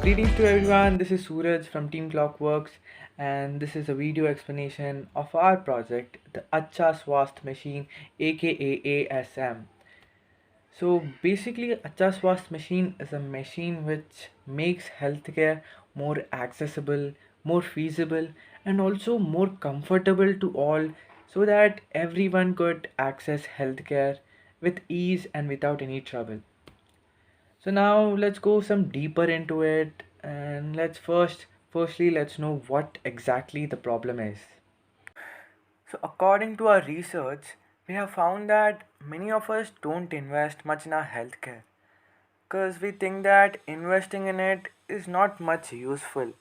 Greetings to everyone, this is Suraj from Team Clockworks, and this is a video explanation of our project, the Accha Swasth machine, aka ASM. So basically, Accha Swasth machine is a machine which makes healthcare more accessible, more feasible, and also more comfortable to all, so that everyone could access healthcare with ease and without any trouble. So now let's go some deeper into it, and firstly let's know what exactly the problem is. So according to our research, we have found that many of us don't invest much in our healthcare because we think that investing in it is not much useful,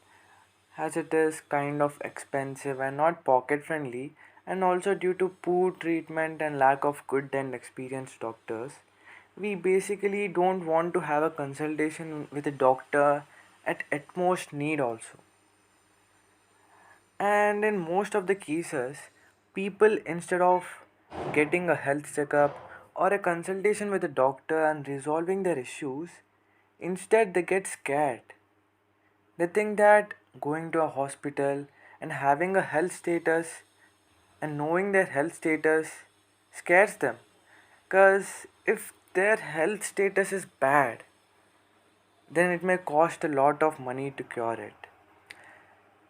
as it is kind of expensive and not pocket friendly, and also due to poor treatment and lack of good and experienced doctors, we basically don't want to have a consultation with a doctor at most need also. And in most of the cases, people, instead of getting a health checkup or a consultation with a doctor and resolving their issues, instead they get scared. They think that going to a hospital and having a health status and knowing their health status scares them. Because if their health status is bad, then it may cost a lot of money to cure it.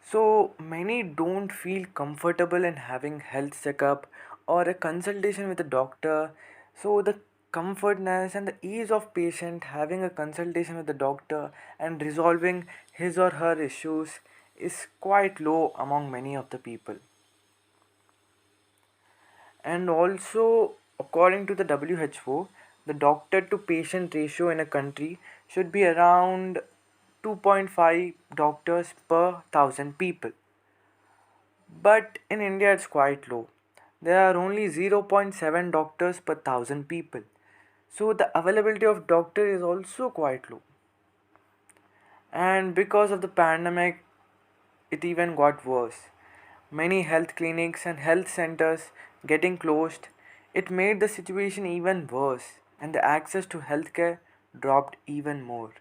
So many don't feel comfortable in having health checkup or a consultation with a doctor. So the comfortness and the ease of patient having a consultation with the doctor and resolving his or her issues is quite low among many of the people. And also, according to the WHO, the doctor to patient ratio in a country should be around 2.5 doctors per thousand people. But in India, it's quite low. There are only zero point 0.7 doctors per thousand people. So the availability of doctor is also quite low. And because of the pandemic, it even got worse. Many health clinics and health centers getting closed, it made the situation even worse, and the access to healthcare dropped even more.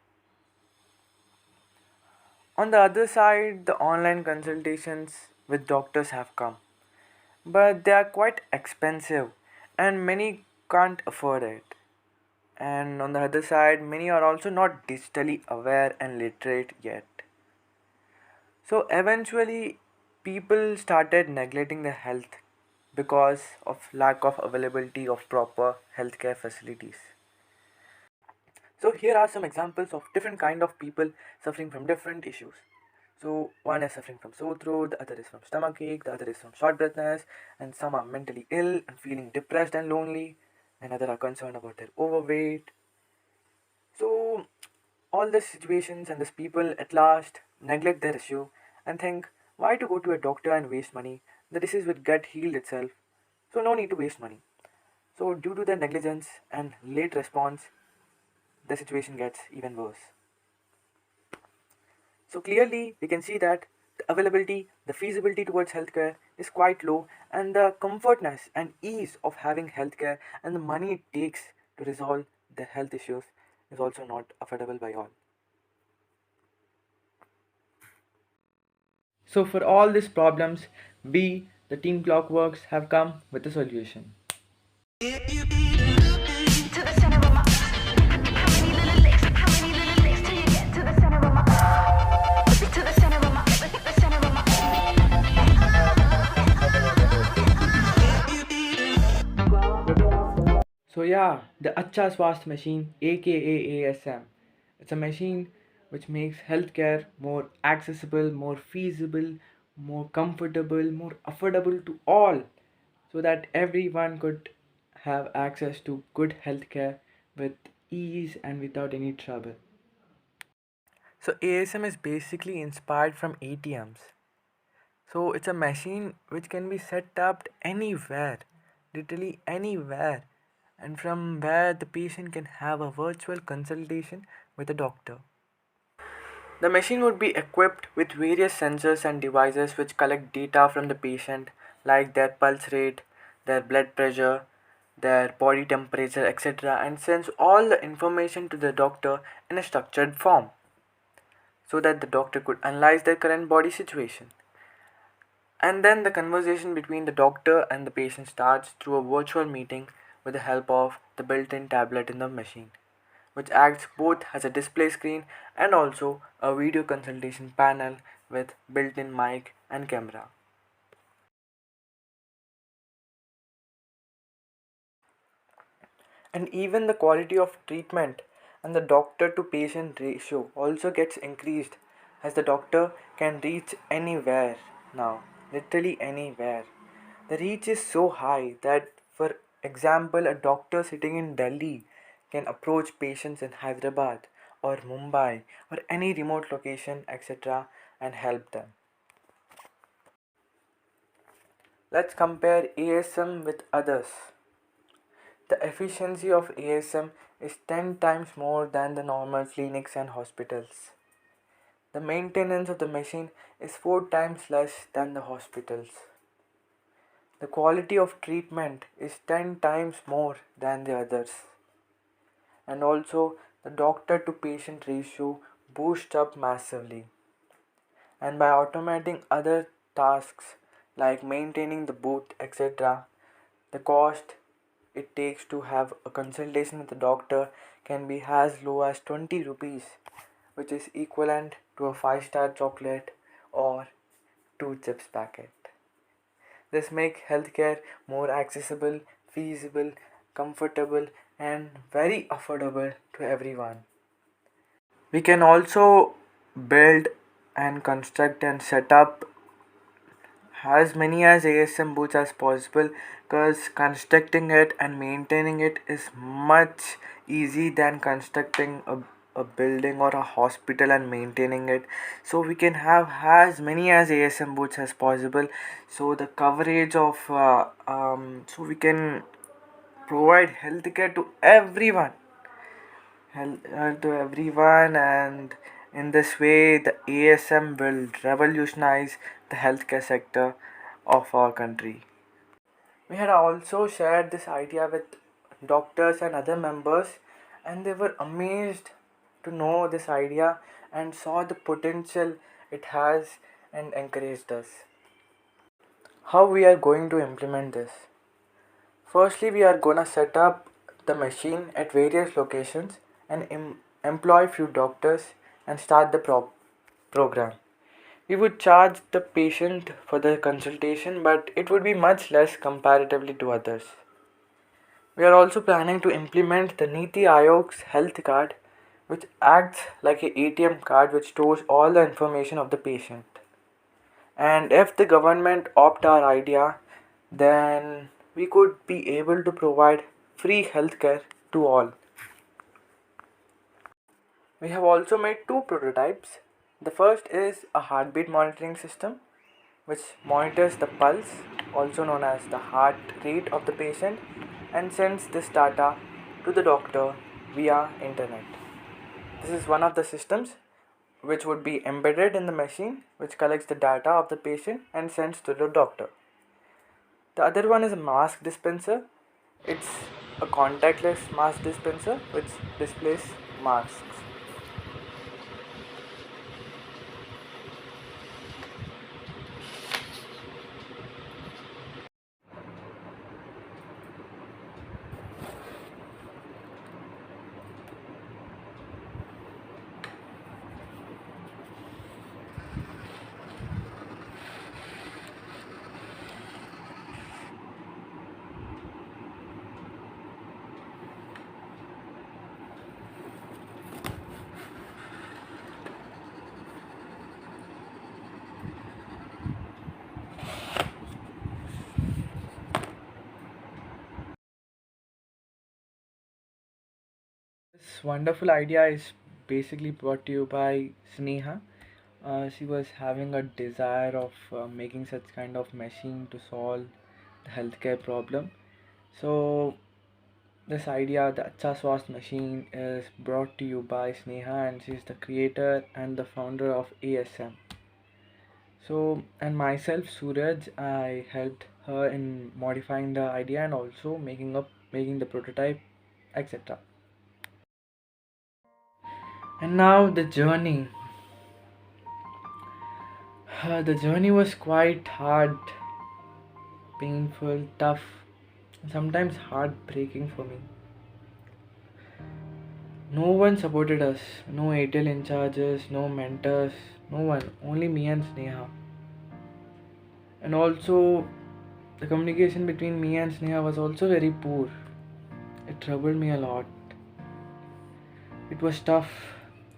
On the other side, the online consultations with doctors have come, but they are quite expensive and many can't afford it. And on the other side, many are also not digitally aware and literate yet. So eventually, people started neglecting their health because of lack of availability of proper healthcare facilities. So here are some examples of different kind of people suffering from different issues. So one is suffering from sore throat, the other is from stomach ache, the other is from short breathness, and some are mentally ill and feeling depressed and lonely, and other are concerned about their overweight. So all these situations and these people at last neglect their issue and think why to go to a doctor and waste money. The disease will get healed itself. So no need to waste money. So due to their negligence and late response, the situation gets even worse. So clearly we can see that the availability, the feasibility towards healthcare is quite low, and the comfortness and ease of having healthcare and the money it takes to resolve the health issues is also not affordable by all. So for all these problems, we, the Team Clockworks, have come with a solution. So yeah, the Accha Swasth machine, aka ASM. It's a machine which makes healthcare more accessible, more feasible, more comfortable, more affordable to all, so that everyone could have access to good healthcare with ease and without any trouble. So ASM is basically inspired from ATMs. So it's a machine which can be set up anywhere, literally anywhere, and from where the patient can have a virtual consultation with a doctor. The machine would be equipped with various sensors and devices which collect data from the patient, like their pulse rate, their blood pressure, their body temperature, etc., and sends all the information to the doctor in a structured form. so that the doctor could analyze their current body situation. And then the conversation between the doctor and the patient starts through a virtual meeting with the help of the built in tablet in the machine, which acts both as a display screen and also a video consultation panel with built in mic and camera. And even the quality of treatment and the doctor to patient ratio also gets increased, as the doctor can reach anywhere now, literally anywhere. The reach is so high that, for example, a doctor sitting in Delhi can approach patients in Hyderabad or Mumbai or any remote location, etc., and help them. Let's compare ASM with others. The efficiency of ASM is 10 times more than the normal clinics and hospitals. The maintenance of the machine is 4 times less than the hospitals. The quality of treatment is 10 times more than the others. And also, the doctor to patient ratio boosts up massively. And by automating other tasks like maintaining the booth, etc., the cost it takes to have a consultation with the doctor can be as low as 20 rupees, which is equivalent to a 5-star chocolate or 2 chips packet. This makes healthcare more accessible, feasible, comfortable, and very affordable to everyone. We can also build and construct and set up as many as ASM booths as possible, because constructing it and maintaining it is much easy than constructing a building or a hospital and maintaining it. So we can have as many as ASM booths as possible, so the coverage of so we can provide healthcare to everyone, and in this way the ASM will revolutionize the healthcare sector of our country. We had also shared this idea with doctors and other members, and they were amazed to know this idea and saw the potential it has and encouraged us. How we are going to implement this? Firstly, we are gonna set up the machine at various locations and employ few doctors and start the program. We would charge the patient for the consultation, but it would be much less comparatively to others. We are also planning to implement the Niti Aayog's health card, which acts like a ATM card which stores all the information of the patient. And if the government opt our idea, then we could be able to provide free healthcare to all. We have also made two prototypes. The first is a heartbeat monitoring system which monitors the pulse, also known as the heart rate of the patient, and sends this data to the doctor via internet. This is one of the systems which would be embedded in the machine, which collects the data of the patient and sends to the doctor. The other one is a mask dispenser. It's a contactless mask dispenser which displays masks. This wonderful idea is basically brought to you by Sneha. She was having a desire of making such kind of machine to solve the healthcare problem. So this idea, the Accha Swasth machine, is brought to you by Sneha, and she's the creator and the founder of ASM. So, and myself, Suraj, I helped her in modifying the idea and also making the prototype, etc. And now the journey. The journey was quite hard, painful, tough, sometimes heartbreaking for me. No one supported us, no ATL in charges, no mentors, no one, only me and Sneha. And also, the communication between me and Sneha was also very poor. It troubled me a lot. It was tough.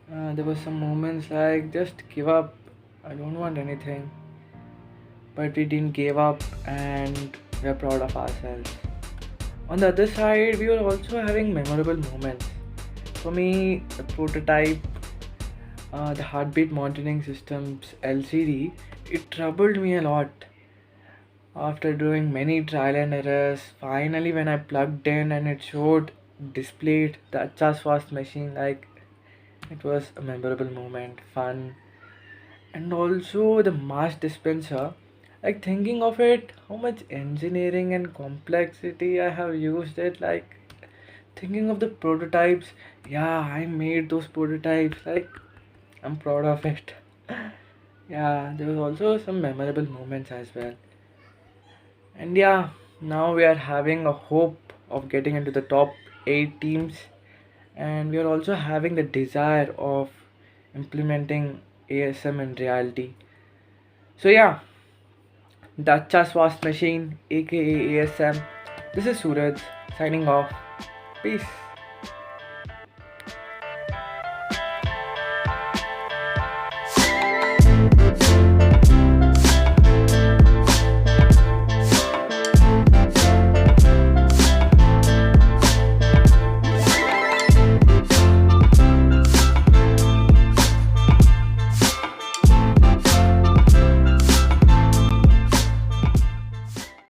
There were some moments like just give up. I don't want anything. But we didn't give up and we are proud of ourselves. On the other side, we were also having memorable moments. For me, the prototype, the heartbeat monitoring system's LCD, it troubled me a lot. After doing many trial and errors, finally when I plugged in and it showed displayed the Accha Swasth machine, like it was a memorable moment, fun, and also the mass dispenser. Like thinking of it, how much engineering and complexity I have used it. Like thinking of the prototypes, yeah, I made those prototypes. Like I'm proud of it. Yeah, there was also some memorable moments as well. And yeah, now we are having a hope of getting into the top 8 teams, and we are also having the desire of implementing ASM in reality. So yeah, the Accha Swasth machine aka ASM. This is Suraj signing off. Peace.